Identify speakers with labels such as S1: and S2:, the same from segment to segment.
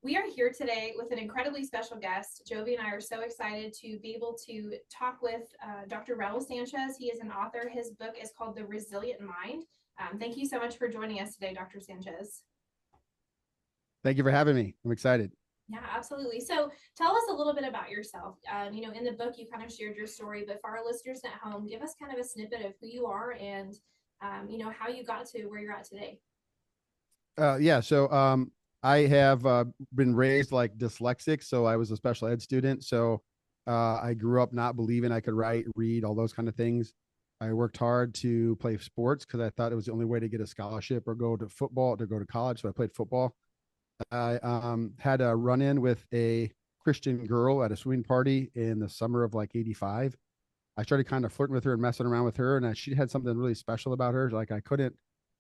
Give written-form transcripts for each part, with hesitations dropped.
S1: We are here today with an incredibly special guest. Jovi and I are so excited to be able to talk with Dr. Raul Sanchez. He is an author. His book is called The Resilient Mind. Thank you so much for joining us today, Dr. Sanchez.
S2: Thank you for having me. I'm excited.
S1: Yeah, absolutely. So tell us a little bit about yourself. In the book, you kind of shared your story, but for our listeners at home, give us kind of a snippet of who you are and, how you got to where you're at today.
S2: So I have been raised like dyslexic. So I was a special ed student. So I grew up not believing I could write, read, all those kind of things. I worked hard to play sports because I thought it was the only way to get a scholarship or go to football to go to college. So I played football. I had a run in with a Christian girl at a swing party in the summer of like 85. I started kind of flirting with her and messing around with her, and she had something really special about her. Like I couldn't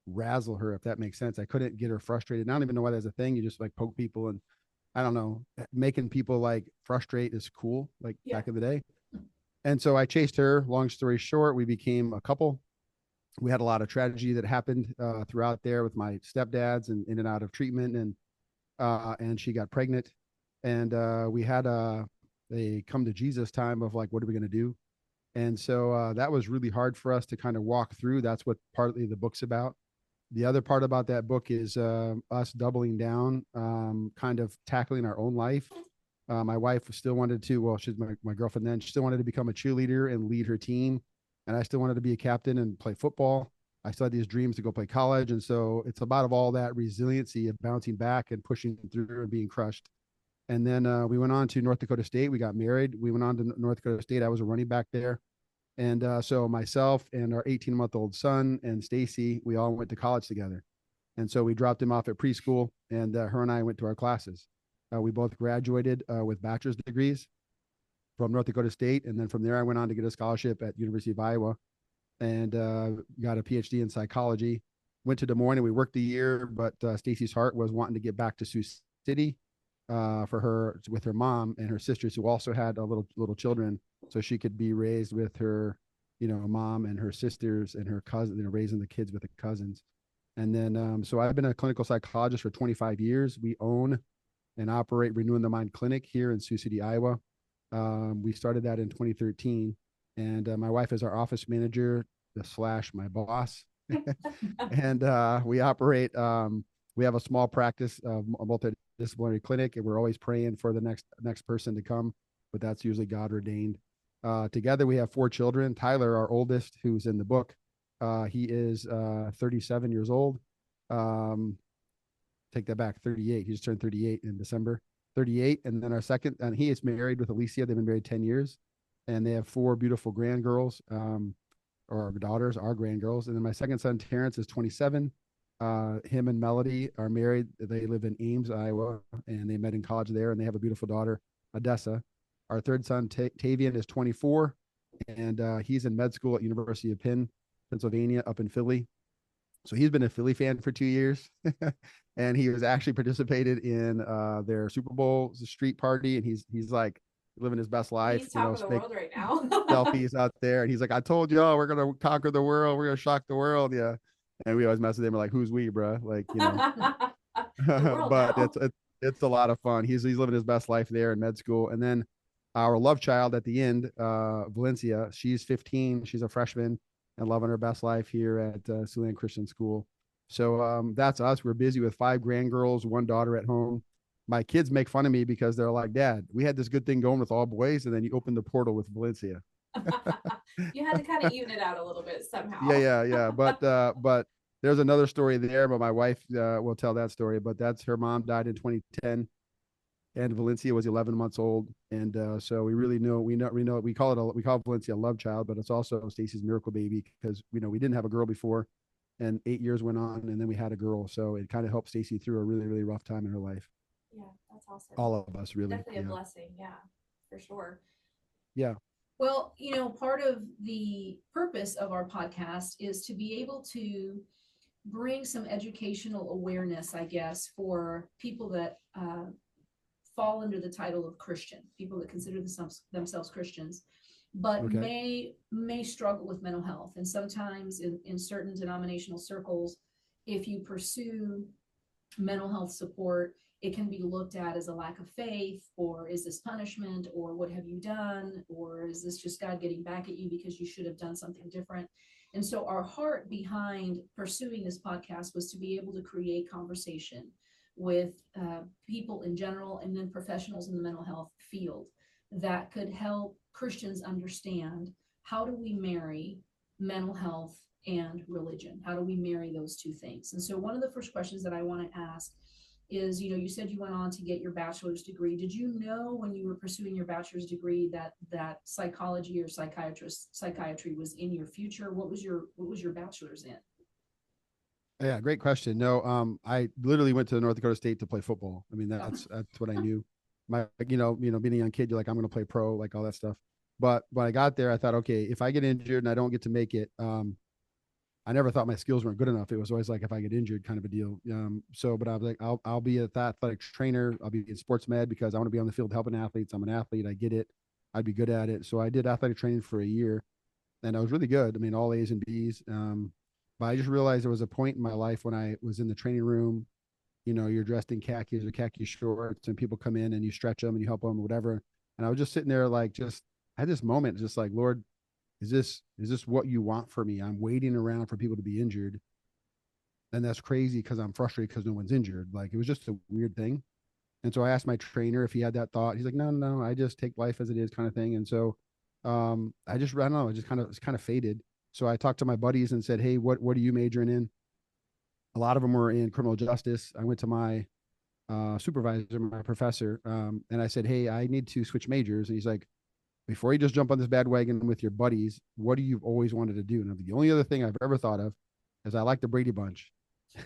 S2: razzle her, if that makes sense. I couldn't get her frustrated. And I don't even know why that's a thing. You just like poke people, and I don't know, making people like frustrate is cool, like back in the day. And so I chased her. Long story short, we became a couple. We had a lot of tragedy that happened throughout there with my stepdads and in and out of treatment, and she got pregnant, and we had a come to Jesus time of like, what are we going to do? And so that was really hard for us to kind of walk through. That's what partly the book's about. The other part about that book is us doubling down, kind of tackling our own life. My wife still wanted to, well, she's my girlfriend then, she still wanted to become a cheerleader and lead her team. And I still wanted to be a captain and play football. I still had these dreams to go play college. And so it's about all that resiliency of bouncing back and pushing through and being crushed. And then we went on to North Dakota State. We got married. We went on to North Dakota State. I was a running back there. And so myself and our 18-month-old son and Stacy, we all went to college together. And so we dropped him off at preschool, and her and I went to our classes. We both graduated with bachelor's degrees from North Dakota State. And then from there, I went on to get a scholarship at University of Iowa and got a PhD in psychology. Went to Des Moines and we worked a year, but Stacy's heart was wanting to get back to Sioux City for her with her mom and her sisters who also had a little children, so she could be raised with her, mom and her sisters and her cousin, raising the kids with the cousins. And then so I've been a clinical psychologist for 25 years. We own and operate Renewing the Mind Clinic here in Sioux City, Iowa. We started that in 2013, and my wife is our office manager slash my boss. And we operate. We have a small practice of a multidisciplinary clinic, and we're always praying for the next person to come, but that's usually God ordained. Together, we have 4 children. Tyler, our oldest, who's in the book, he is 37 years old. Take that back, 38. He just turned 38 in December. 38, and then our second, and he is married with Alicia. They've been married 10 years, and they have 4 beautiful grandgirls, or our daughters, our grandgirls. And then my second son, Terrence, is 27. Him and Melody are married. They live in Ames, Iowa, and they met in college there, and they have a beautiful daughter, Odessa. Our third son, Tavian, is 24, and he's in med school at University of Pennsylvania, up in Philly. So he's been a Philly fan for 2 years, and he was actually participated in their Super Bowl street party, and he's like living his best life.
S1: He's top of the world right now.
S2: Selfies out there, and he's like, "I told y'all we're gonna conquer the world. We're gonna shock the world." Yeah, and we always mess with him. We're like, "Who's we, bro?" Like, but it's a lot of fun. He's living his best life there in med school, and then our love child at the end, Valencia, she's 15. She's a freshman and loving her best life here at Siouxland Christian School. So that's us. We're busy with 5 grandgirls, 1 daughter at home. My kids make fun of me because they're like, "Dad, we had this good thing going with all boys, and then you opened the portal with Valencia."
S1: You had to kind of even it out a little bit somehow.
S2: Yeah. But there's another story there, but my wife will tell that story. But that's her mom died in 2010, and Valencia was 11 months old, and so we call Valencia a love child, but it's also Stacy's miracle baby because we didn't have a girl before, and 8 years went on, and then we had a girl, so it kind of helped Stacy through a really, really rough time in her life.
S1: Yeah, that's awesome.
S2: All of us, really.
S1: Definitely a blessing. Yeah, for sure.
S2: Yeah.
S3: Well, part of the purpose of our podcast is to be able to bring some educational awareness, I guess, for people that fall under the title of Christian, people that consider themselves Christians, but may struggle with mental health. And sometimes in certain denominational circles, if you pursue mental health support, it can be looked at as a lack of faith, or is this punishment, or what have you done, or is this just God getting back at you because you should have done something different? And so our heart behind pursuing this podcast was to be able to create conversation with people in general, and then professionals in the mental health field that could help Christians understand, how do we marry mental health and religion? How do we marry those two things? And so one of the first questions that I want to ask is, you said you went on to get your bachelor's degree. Did you know when you were pursuing your bachelor's degree that psychology or psychiatry was in your future? What was your bachelor's in?
S2: Yeah, great question. No, I literally went to North Dakota State to play football. I mean, that's what I knew. Being a young kid, you're like, I'm going to play pro, like all that stuff. But when I got there, I thought, okay, if I get injured and I don't get to make it, I never thought my skills weren't good enough. It was always like, if I get injured, kind of a deal. But I was like, I'll be an athletic trainer. I'll be in sports med because I want to be on the field helping athletes. I'm an athlete. I get it. I'd be good at it. So I did athletic training for a year, and I was really good. I mean, all A's and B's. But I just realized there was a point in my life when I was in the training room. You're dressed in khakis or khaki shorts, and people come in and you stretch them and you help them, whatever. And I was just sitting there, like, I had this moment, just like, Lord, is this what you want for me? I'm waiting around for people to be injured. And that's crazy because I'm frustrated because no one's injured. Like, it was just a weird thing. And so I asked my trainer if he had that thought. He's like, no, I just take life as it is, kind of thing. And so I don't know, it kind of faded. So I talked to my buddies and said, hey, what are you majoring in? A lot of them were in criminal justice. I went to my supervisor, my professor, and I said, hey, I need to switch majors. And he's like, before you just jump on this bandwagon with your buddies, what do you always wanted to do? And the only other thing I've ever thought of is I like the Brady Bunch.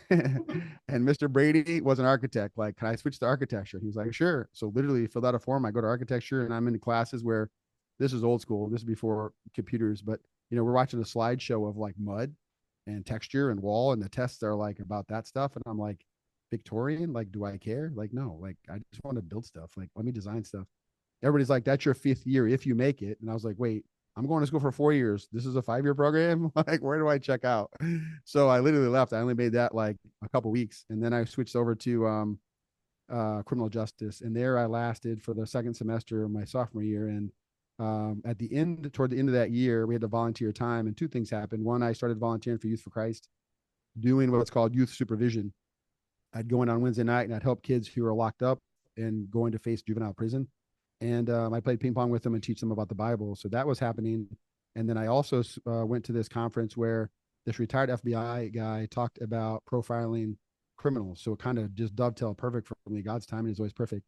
S2: And Mr. Brady was an architect. Like, can I switch to architecture? He was like, sure. So literally filled out a form. I go to architecture, and I'm in classes where, this is old school. This is before computers, but we're watching a slideshow of like mud and texture and wall, and the tests are like about that stuff. And I'm like, Victorian, like, do I care? Like, no, like, I just want to build stuff. Like, let me design stuff. Everybody's like, that's your 5th year if you make it. And I was like, wait, I'm going to school for 4 years. This is a 5-year program. Like, where do I check out? So I literally left. I only made that like a couple weeks. And then I switched over to criminal justice. And there I lasted for the second semester of my sophomore year. And toward the end of that year, we had to volunteer time. And two things happened. One, I started volunteering for Youth for Christ, doing what's called youth supervision. I'd go in on Wednesday night and I'd help kids who are locked up and going to face juvenile prison. And I played ping pong with them and teach them about the Bible. So that was happening. And then I also went to this conference where this retired FBI guy talked about profiling criminals. So it kind of just dovetailed perfect for me. God's timing is always perfect.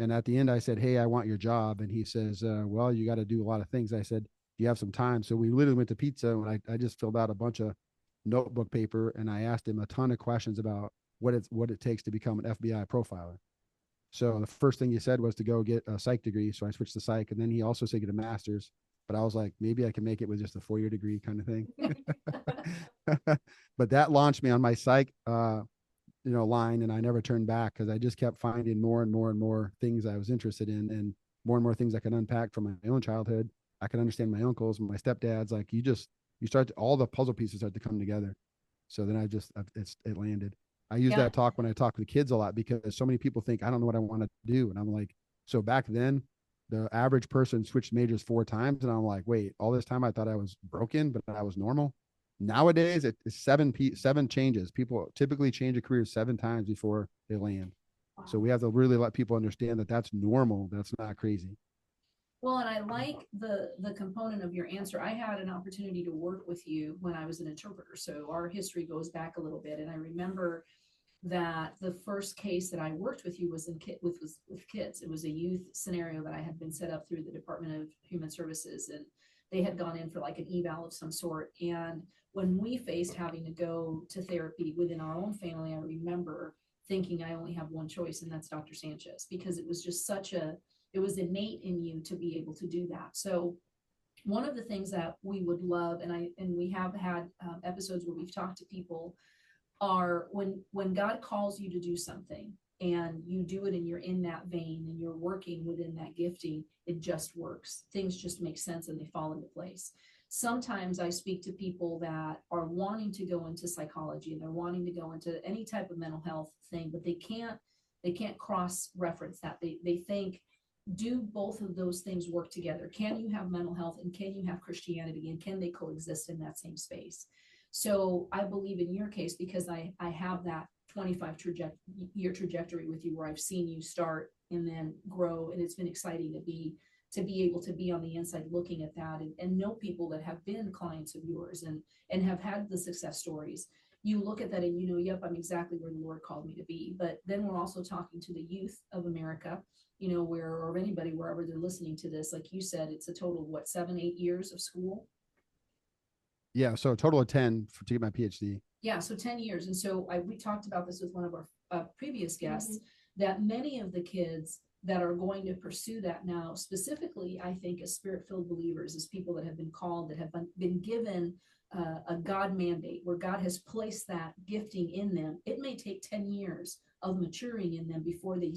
S2: And at the end, I said, hey, I want your job. And he says, well, you got to do a lot of things. I said, do you have some time? So we literally went to pizza, and I just filled out a bunch of notebook paper, and I asked him a ton of questions about what it takes to become an FBI profiler. So the first thing he said was to go get a psych degree. So I switched to psych. And then he also said get a master's. But I was like, maybe I can make it with just a 4-year degree kind of thing. But that launched me on my psych line. And I never turned back because I just kept finding more and more and more things I was interested in, and more things I could unpack from my own childhood. I could understand my uncles, my stepdads. Like, all the puzzle pieces start to come together. So then it landed. I use that talk when I talk to the kids a lot, because so many people think I don't know what I want to do. And I'm like, so back then the average person switched majors 4 times. And I'm like, wait, all this time I thought I was broken, but I was normal. Nowadays it's 7 changes. People typically change a career 7 times before they land. Wow. So we have to really let people understand that that's normal. That's not crazy.
S3: Well, and I like the component of your answer. I had an opportunity to work with you when I was an interpreter. So our history goes back a little bit. And I remember that the first case that I worked with you was with kids. It was a youth scenario that I had been set up through the Department of Human Services, and they had gone in for like an eval of some sort. And when we faced having to go to therapy within our own family, I remember thinking I only have one choice, and that's Dr. Sanchez, because it was just it was innate in you to be able to do that. So one of the things that we would love, and we have had episodes where we've talked to people, are when God calls you to do something and you do it and you're in that vein and you're working within that gifting, it just works. Things just make sense and they fall into place. Sometimes I speak to people that are wanting to go into psychology and they're wanting to go into any type of mental health thing, but they can't can't cross-reference that. They think, do both of those things work together? Can you have mental health and can you have Christianity, and can they coexist in that same space? So I believe in your case, because I have that 25-year trajectory with you, where I've seen you start and then grow, and it's been exciting to be able to be on the inside looking at that, and know people that have been clients of yours and have had the success stories. You look at that and you know, yep, I'm exactly where the Lord called me to be. But then we're also talking to the youth of America, you know, or anybody, wherever they're listening to this. Like you said, it's a total of what, 7-8 years of school?
S2: Yeah. So a total of 10 to get my PhD.
S3: Yeah. So 10 years. And so we talked about this with one of our previous guests, that many of the kids that are going to pursue that now, specifically, I think, as spirit-filled believers, as people that have been called, that have been given a God mandate, where God has placed that gifting in them. It may take 10 years of maturing in them before they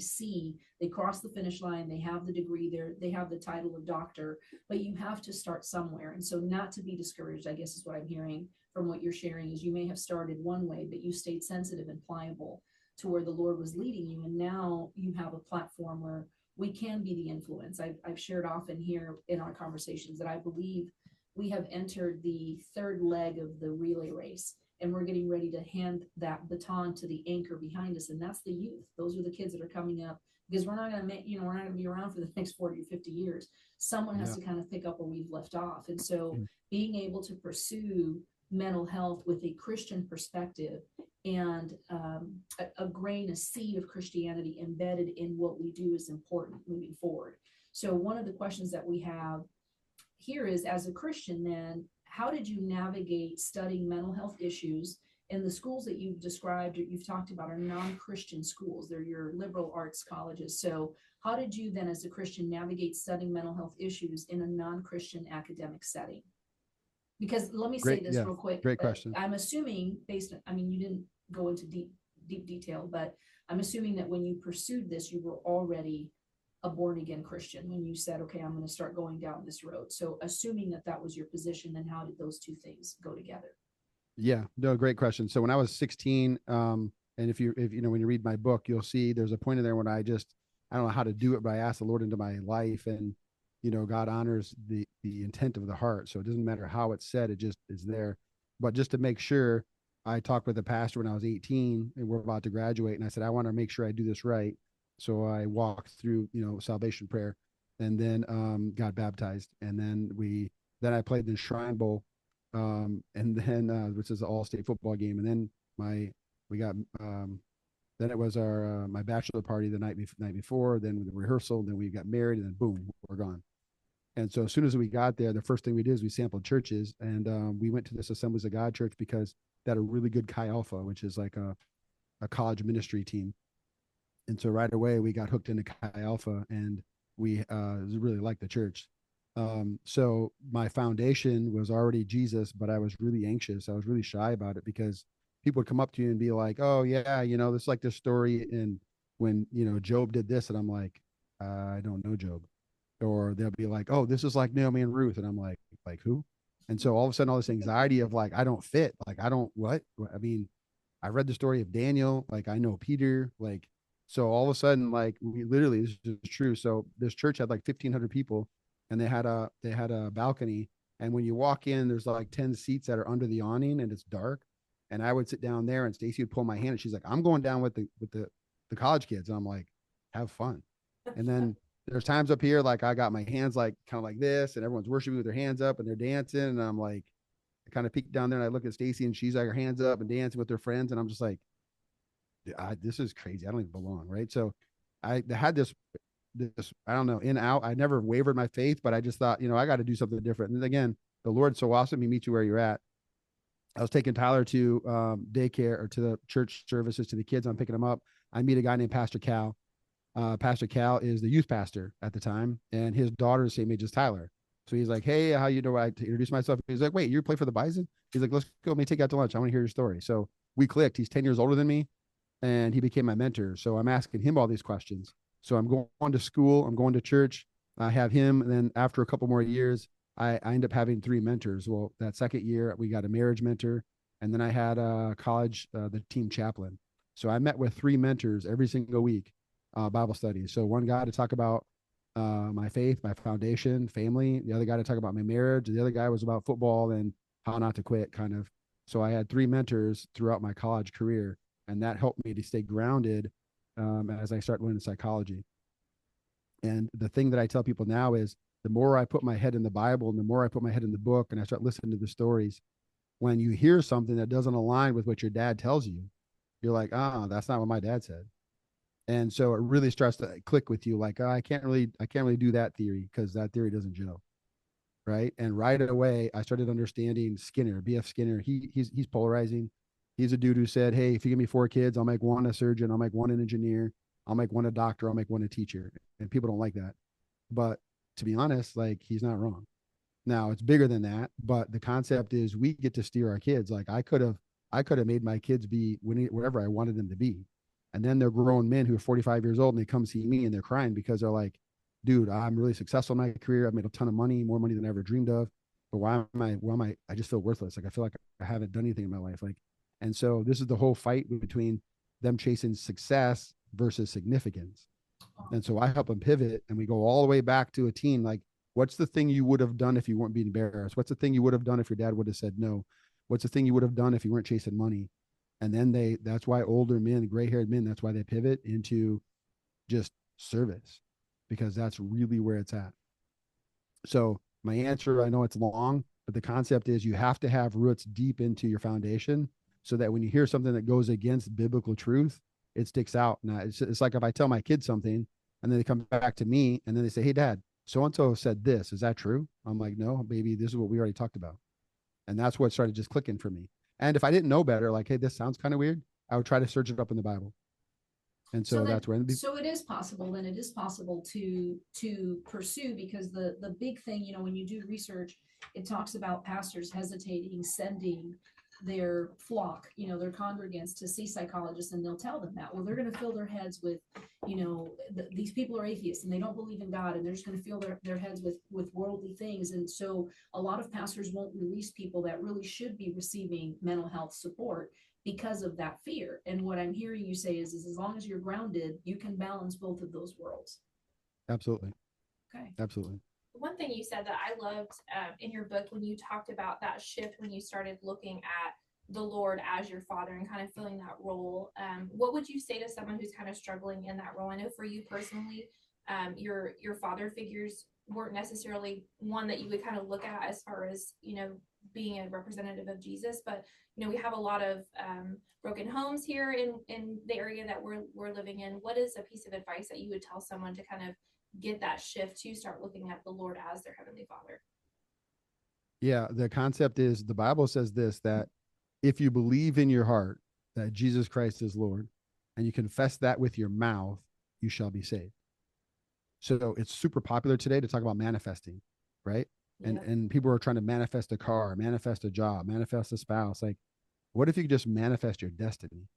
S3: cross the finish line, they have the degree, they have the title of doctor, but you have to start somewhere. And so, not to be discouraged, I guess, is what I'm hearing from what you're sharing, is you may have started one way, but you stayed sensitive and pliable to where the Lord was leading you. And now you have a platform where we can be the influence. I've shared often here in our conversations that I believe we have entered the third leg of the relay race, and we're getting ready to hand that baton to the anchor behind us. And that's the youth. Those are the kids that are coming up, because we're not going to be around for the next 40 or 50 years. Someone has to kind of pick up where we've left off. And so being able to pursue mental health with a Christian perspective, and a seed of Christianity embedded in what we do, is important moving forward. So one of the questions that we have here is, as a Christian, then, how did you navigate studying mental health issues in the schools that you've described, or you've talked about, are non-Christian schools? They're your liberal arts colleges. So how did you then, as a Christian, navigate studying mental health issues in a non-Christian academic setting? Because let me say this real quick.
S2: Great question.
S3: I'm assuming, you didn't go into deep detail, but I'm assuming that when you pursued this, you were already a born again Christian when you said, okay, I'm going to start going down this road. So assuming that was your position, then how did those two things go together?
S2: Yeah, no, great question. So when I was 16, and if you know, when you read my book, you'll see there's a point in there when I don't know how to do it, but I asked the Lord into my life, and, you know, God honors the intent of the heart. So it doesn't matter how it's said, it just is there. But just to make sure, I talked with a pastor when I was 18, and we're about to graduate, and I said, I want to make sure I do this right. So I walked through, you know, salvation prayer, and then got baptized. And then I played the Shrine Bowl, and then which is an all-state football game. And then then it was our my bachelor party the night before, then with the rehearsal, then we got married, and then boom, we're gone. And so as soon as we got there, the first thing we did is we sampled churches, and we went to this Assemblies of God church because they had a really good Chi Alpha, which is like a college ministry team. And so right away we got hooked into Chi Alpha, and we really liked the church. So my foundation was already Jesus, but I was really anxious. I was really shy about it, because people would come up to you and be like, oh yeah, you know, this is like this story. And when, you know, Job did this, and I'm like, I don't know Job. Or they'll be like, oh, this is like Naomi and Ruth. And I'm like who? And so all of a sudden, all this anxiety of like, I don't fit, like, I don't, what? I mean, I read the story of Daniel, like I know Peter, like, so all of a sudden, like, we literally, this is true. So this church had like 1,500 people, and they had a balcony. And when you walk in, there's like 10 seats that are under the awning, and it's dark. And I would sit down there, and Stacy would pull my hand, and she's like, I'm going down with the college kids. And I'm like, have fun. And then there's times up here, like I got my hands like kind of like this, and everyone's worshiping with their hands up, and they're dancing. And I'm like, I kind of peek down there, and I look at Stacy, and she's like her hands up and dancing with her friends. And I'm just like, this is crazy. I don't even belong. Right. So I had this, I don't know, in out. I never wavered my faith, but I just thought, you know, I got to do something different. And again, the Lord's so awesome. He meets you where you're at. I was taking Tyler to daycare, or to the church services, to the kids. I'm picking them up. I meet a guy named Pastor Cal. Pastor Cal is the youth pastor at the time, and his daughter's the same age as Tyler. So he's like, hey, how you doing? I introduce myself. He's like, wait, you play for the Bison? He's like, let's go. Let me take you out to lunch. I want to hear your story. So we clicked. He's 10 years older than me, and he became my mentor. So I'm asking him all these questions. So I'm going to school. I'm going to church. I have him. And then after a couple more years, I end up having 3 mentors. Well, that second year, we got a marriage mentor. And then I had a college, the team chaplain. So I met with 3 mentors every single week. Bible studies. So one guy to talk about my faith, my foundation, family. The other guy to talk about my marriage. The other guy was about football and how not to quit, kind of. So I had 3 mentors throughout my college career, and that helped me to stay grounded as I started learning psychology. And the thing that I tell people now is the more I put my head in the Bible and the more I put my head in the book and I start listening to the stories, when you hear something that doesn't align with what your dad tells you, you're like, oh, that's not what my dad said. And so it really starts to click with you, like, oh, I can't really do that theory because that theory doesn't gel. Right. And right away, I started understanding Skinner, BF Skinner. He's polarizing. He's a dude who said, hey, if you give me 4 kids, I'll make one a surgeon, I'll make one an engineer, I'll make one a doctor, I'll make one a teacher. And people don't like that. But to be honest, like, he's not wrong. Now it's bigger than that, but the concept is we get to steer our kids. Like I could have made my kids be whatever I wanted them to be. And then they're grown men who are 45 years old and they come see me and they're crying because they're like, dude, I'm really successful in my career. I've made a ton of money, more money than I ever dreamed of. But why am I just feel worthless. Like I feel like I haven't done anything in my life. Like, and so this is the whole fight between them chasing success versus significance. And so I help them pivot and we go all the way back to a teen. Like, what's the thing you would have done if you weren't being embarrassed? What's the thing you would have done if your dad would have said no? What's the thing you would have done if you weren't chasing money? And then that's why older men, gray haired men, that's why they pivot into just service, because that's really where it's at. So my answer, I know it's long, but the concept is you have to have roots deep into your foundation so that when you hear something that goes against biblical truth, it sticks out. Now it's like if I tell my kids something and then they come back to me and then they say, hey dad, so-and-so said this, is that true? I'm like, no, baby, this is what we already talked about. And that's what started just clicking for me. And if I didn't know better, like, hey, this sounds kind of weird, I would try to search it up in the Bible. And so that's where.
S3: So it is possible, then it is possible to pursue, because the big thing, when you do research, it talks about pastors hesitating, sending their flock, their congregants to see psychologists, and they'll tell them that, well, they're going to fill their heads with, these people are atheists and they don't believe in God, and they're just going to fill their heads with worldly things. And so a lot of pastors won't release people that really should be receiving mental health support because of that fear. And what I'm hearing you say is as long as you're grounded, you can balance both of those worlds.
S2: Absolutely.
S3: Okay.
S2: Absolutely.
S1: One thing you said that I loved in your book, when you talked about that shift, when you started looking at the Lord as your father and kind of filling that role, what would you say to someone who's kind of struggling in that role? I know for you personally, your father figures weren't necessarily one that you would kind of look at as far as, being a representative of Jesus, but we have a lot of broken homes here in the area that we're living in. What is a piece of advice that you would tell someone to kind of get that shift to start looking at the Lord as their heavenly father?
S2: Yeah, the concept is the Bible says this, that if you believe in your heart that Jesus Christ is Lord and you confess that with your mouth, you shall be saved. So it's super popular today to talk about manifesting, right?
S3: Yeah.
S2: And people are trying to manifest a car, manifest a job, manifest a spouse. Like, what if you could just manifest your destiny?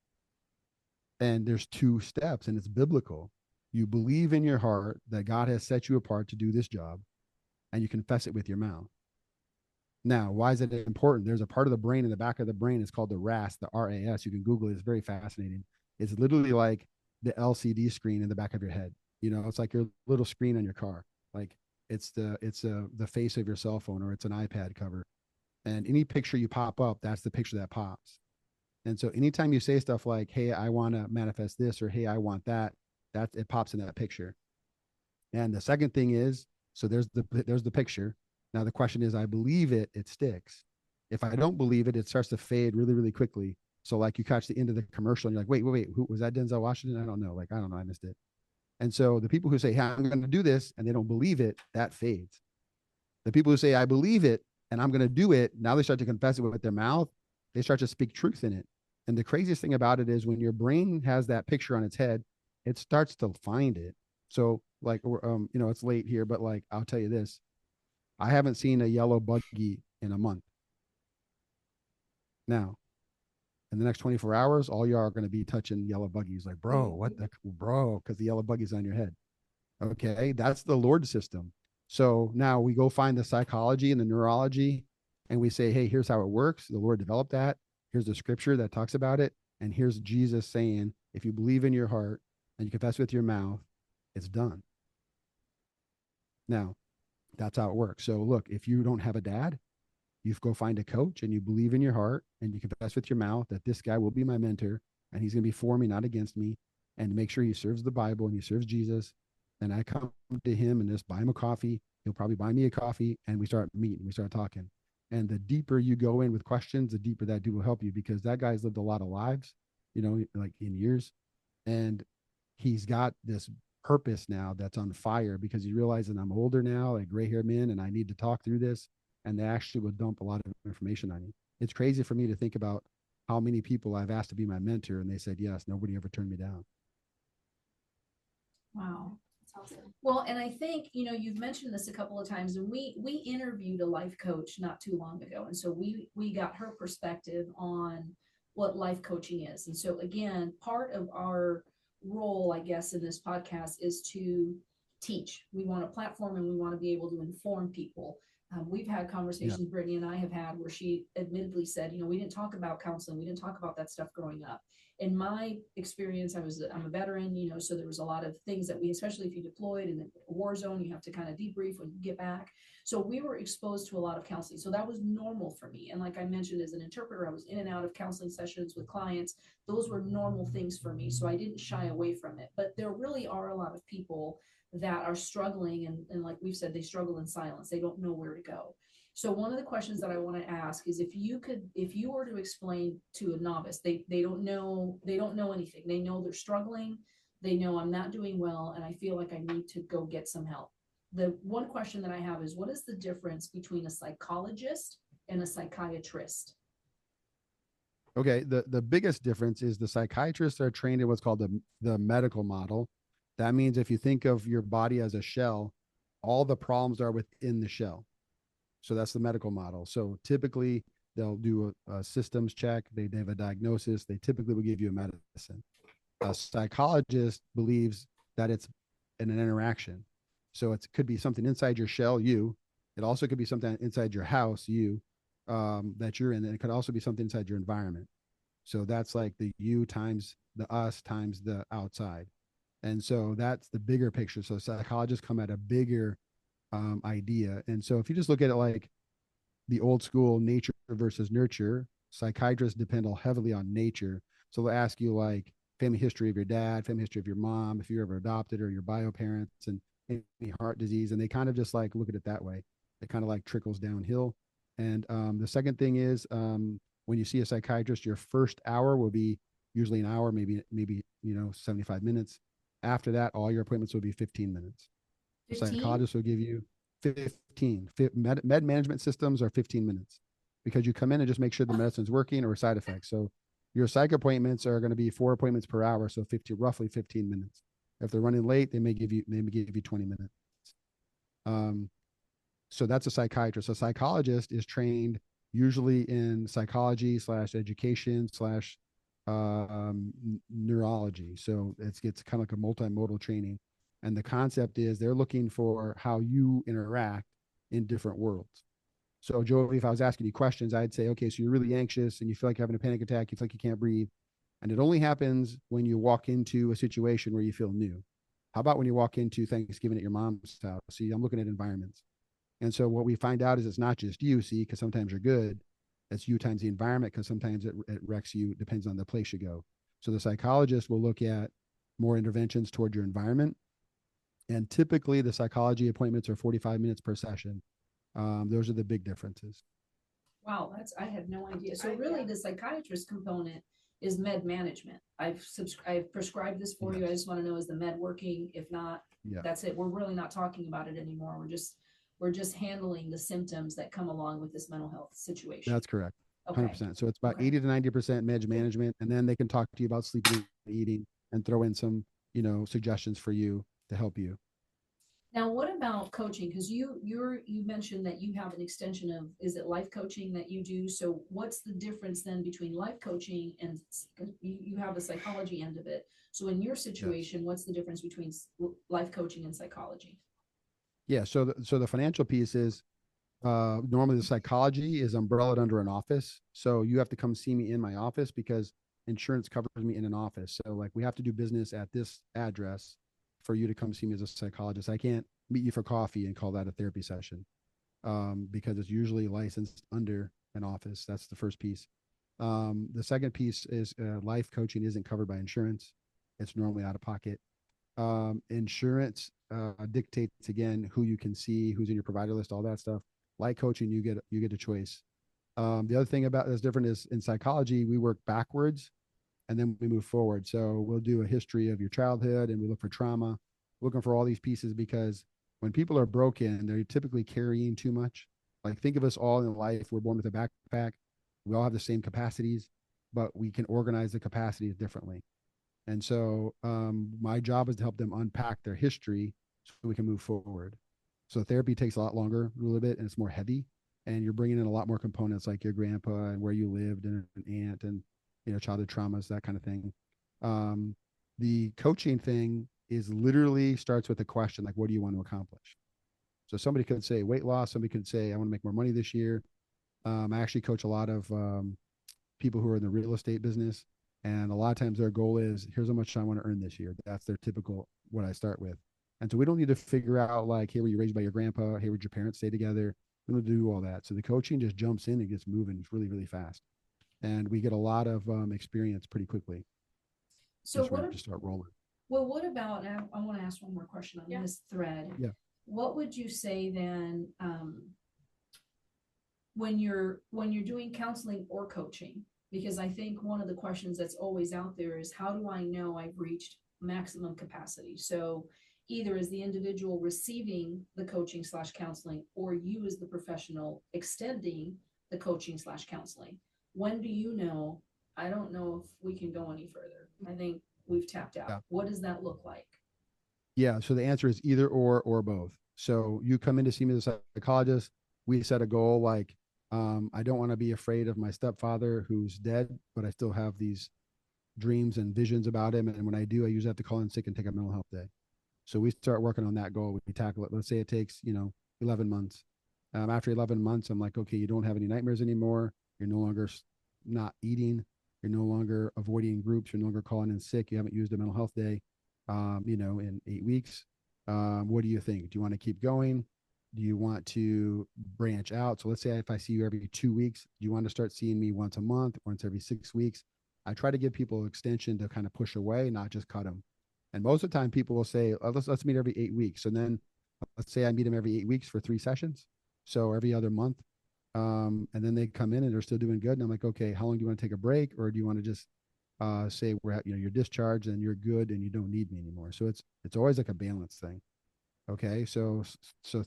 S2: And there's 2 steps, and it's biblical. You believe in your heart that God has set you apart to do this job, and you confess it with your mouth. Now, why is it important? There's a part of the brain in the back of the brain. It's called the RAS, the RAS. You can Google it. It's very fascinating. It's literally like the LCD screen in the back of your head. It's like your little screen on your car. Like it's the face of your cell phone, or it's an iPad cover. And any picture you pop up, that's the picture that pops. And so anytime you say stuff like, hey, I want to manifest this, or hey, I want that, it pops in that picture. And the second thing is, so there's the picture. Now the question is, I believe it sticks. If I don't believe it, it starts to fade really, really quickly. So like you catch the end of the commercial and you're like, wait, who was that? Denzel Washington? I don't know. Like, I don't know. I missed it. And so the people who say, hey, I'm going to do this, and they don't believe it, that fades. The people who say, I believe it and I'm going to do it, now they start to confess it with their mouth. They start to speak truth in it. And the craziest thing about it is when your brain has that picture on its head, it starts to find it. So like, it's late here, but like, I'll tell you this, I haven't seen a yellow buggy in a month. Now, in the next 24 hours, all y'all are going to be touching yellow buggies. Like, bro, bro? Because the yellow buggy's on your head. Okay, that's the Lord system. So now we go find the psychology and the neurology, and we say, hey, here's how it works. The Lord developed that. Here's the scripture that talks about it. And here's Jesus saying, if you believe in your heart and you confess with your mouth, it's done. Now, that's how it works. So look, if you don't have a dad, you go find a coach and you believe in your heart and you confess with your mouth that this guy will be my mentor and he's going to be for me, not against me, and make sure he serves the Bible and he serves Jesus. And I come to him and just buy him a coffee. He'll probably buy me a coffee and we start meeting, we start talking. And the deeper you go in with questions, the deeper that dude will help you, because that guy's lived a lot of lives, like in years. And he's got this purpose now that's on fire because he realizes I'm older now, like gray haired men, and I need to talk through this. And they actually will dump a lot of information on you. It's crazy for me to think about how many people I've asked to be my mentor and they said yes. Nobody ever turned me down.
S3: Wow.
S1: That's awesome.
S3: Well, and I think, you've mentioned this a couple of times, and we interviewed a life coach not too long ago. And so we got her perspective on what life coaching is. And so again, part of our role, I guess, in this podcast is to teach. We want a platform and we want to be able to inform people. We've had conversations, Brittany and I have had, where she admittedly said, we didn't talk about counseling. We didn't talk about that stuff growing up. In my experience, I'm a veteran, so there was a lot of things that especially if you deployed in a war zone, you have to kind of debrief when you get back. So we were exposed to a lot of counseling. So that was normal for me. And like I mentioned, as an interpreter, I was in and out of counseling sessions with clients. Those were normal things for me. So I didn't shy away from it. But there really are a lot of people that are struggling. And like we've said, they struggle in silence. They don't know where to go. So one of the questions that I want to ask is, if you were to explain to a novice, they don't know anything. They know they're struggling. They know I'm not doing well and I feel like I need to go get some help. The one question that I have is, what is the difference between a psychologist and a psychiatrist?
S2: Okay. The biggest difference is the psychiatrists are trained in what's called the medical model. That means if you think of your body as a shell, all the problems are within the shell. So that's the medical model. So typically they'll do a systems check. They have a diagnosis. They typically will give you a medicine. A psychologist believes that it's an interaction. So it could be something inside your shell, you. It also could be something inside your house, you, that you're in. And it could also be something inside your environment. So that's like the you times the us times the outside. And so that's the bigger picture. So psychologists come at a bigger idea. And so if you just look at it like the old school nature versus nurture, psychiatrists depend heavily on nature. So they'll ask you like family history of your dad, family history of your mom, if you're ever adopted, or your bio parents, and any heart disease. And they kind of just like look at it that way. It kind of like trickles downhill. And the second thing is when you see a psychiatrist, your first hour will be usually an hour, maybe 75 minutes. After that, all your appointments will be 15 minutes.
S3: 15?
S2: Psychologist will give you 15. Med management systems are 15 minutes because you come in and just make sure the medicine's working or side effects. So your psych appointments are going to be 4 appointments per hour. So roughly 15 minutes. If they're running late, they may give you 20 minutes. So that's a psychiatrist. A psychologist is trained usually in psychology / education / neurology. So it's kind of like a multimodal training. And the concept is they're looking for how you interact in different worlds. So Joey, if I was asking you questions, I'd say, okay, so you're really anxious and you feel like you're having a panic attack. You feel like you can't breathe. And it only happens when you walk into a situation where you feel new. How about when you walk into Thanksgiving at your mom's house? See, I'm looking at environments. And so what we find out is it's not just you, see, because sometimes you're good. It's you times the environment, because sometimes it wrecks you, depends on the place you go. So the psychologist will look at more interventions toward your environment. And typically the psychology appointments are 45 minutes per session. Those are the big differences.
S3: Wow, I had no idea. So really the psychiatrist component is med management. I've prescribed this for you. I just want to know, is the med working? If not, that's it. We're really not talking about it anymore. We're just handling the symptoms that come along with this mental health situation.
S2: That's correct.
S3: Okay.
S2: 100%. So it's about 80 to 90% med management. And then they can talk to you about sleeping and eating and throw in some, suggestions for you to help you.
S3: Now, what about coaching? Because you mentioned that you have an extension of, is it life coaching that you do? So what's the difference then between life coaching and you have a psychology end of it? So in your situation, what's the difference between life coaching and psychology?
S2: Yeah. So the financial piece is normally the psychology is umbrellaed under an office. So you have to come see me in my office because insurance covers me in an office. So like we have to do business at this address for you to come see me as a psychologist. I can't meet you for coffee and call that a therapy session, because it's usually licensed under an office. That's the first piece. The second piece is life coaching isn't covered by insurance. It's normally out of pocket. Insurance dictates again who you can see, who's in your provider list, all that stuff. Life coaching, you get a choice. The other thing about that's different is in psychology, we work backwards and then we move forward. So we'll do a history of your childhood and we look for trauma, looking for all these pieces, because when people are broken, they're typically carrying too much. Like think of us all in life. We're born with a backpack. We all have the same capacities, but we can organize the capacities differently. And so my job is to help them unpack their history so we can move forward. So therapy takes a lot longer, a little bit, and it's more heavy. And you're bringing in a lot more components like your grandpa and where you lived and an aunt and, childhood traumas, that kind of thing. The coaching thing is literally starts with a question like, what do you want to accomplish? So somebody could say weight loss. Somebody could say, I want to make more money this year. I actually coach a lot of people who are in the real estate business. And a lot of times their goal is, here's how much I want to earn this year. That's their typical, what I start with. And so we don't need to figure out like, hey, were you raised by your grandpa? Hey, would your parents stay together? We don't do all that. So the coaching just jumps in and gets moving. It's really, really fast. And we get a lot of experience pretty quickly.
S3: So
S2: just ready to start rolling.
S3: Well, what about, I want to ask one more question on this thread.
S2: Yeah.
S3: What would you say then, when you're doing counseling or coaching? Because I think one of the questions that's always out there is, how do I know I've reached maximum capacity? So either as the individual receiving the coaching / counseling, or you as the professional extending the coaching / counseling. When do you know, I don't know if we can go any further? I think we've tapped out. Yeah. What does that look like?
S2: Yeah. So the answer is either or both. So you come in to see me as a psychologist. We set a goal like, I don't want to be afraid of my stepfather who's dead, but I still have these dreams and visions about him. And when I do, I usually have to call in sick and take a mental health day. So we start working on that goal. We tackle it. Let's say it takes, 11 months. After 11 months, I'm like, okay, you don't have any nightmares anymore. You're no longer not eating. You're no longer avoiding groups. You're no longer calling in sick. You haven't used a mental health day, in 8 weeks. What do you think? Do you want to keep going? Do you want to branch out? So let's say if I see you every 2 weeks, do you want to start seeing me once a month, once every 6 weeks? I try to give people extension to kind of push away, not just cut them. And most of the time people will say, oh, let's meet every 8 weeks. And then let's say I meet them every 8 weeks for 3 sessions. So every other month. And then they come in and they're still doing good. And I'm like, okay, how long do you want to take a break? Or do you want to just say we're at, you're discharged and you're good and you don't need me anymore? So it's always like a balance thing. Okay. So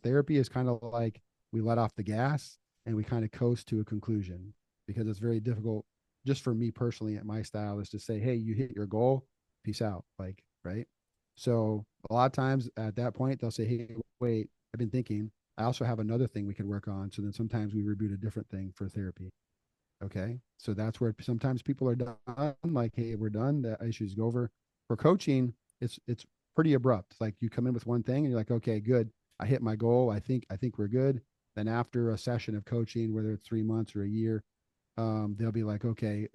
S2: therapy is kind of like we let off the gas and we kind of coast to a conclusion, because it's very difficult just for me personally at my style is to say, hey, you hit your goal, peace out. Like, right. So a lot of times at that point, they'll say, hey, wait, I've been thinking, I also have another thing we could work on. So then sometimes we reboot a different thing for therapy. Okay. So that's where sometimes people are done, like, hey, we're done. The issues go over. For coaching, it's pretty abrupt. Like you come in with one thing and you're like, okay, good. I hit my goal. I think we're good. Then after a session of coaching, whether it's 3 months or a year, they'll be like, okay,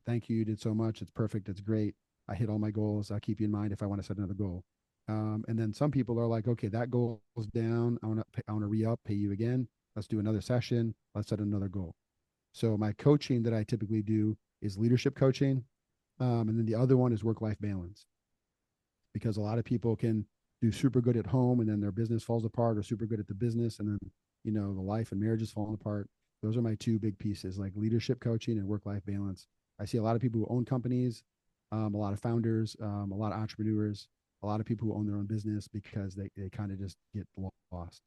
S2: thank you. You did so much. It's perfect. It's great. I hit all my goals. I'll keep you in mind if I want to set another goal. And then some people are like, okay, that goal is down. I want to re-up, pay you again. Let's do another session. Let's set another goal. So my coaching that I typically do is leadership coaching. And then the other one is work-life balance, because a lot of people can do super good at home and then their business falls apart, or super good at the business and then, the life and marriage is falling apart. Those are my two big pieces, like leadership coaching and work-life balance. I see a lot of people who own companies, a lot of founders, a lot of entrepreneurs, a lot of people who own their own business because they kind of just get lost.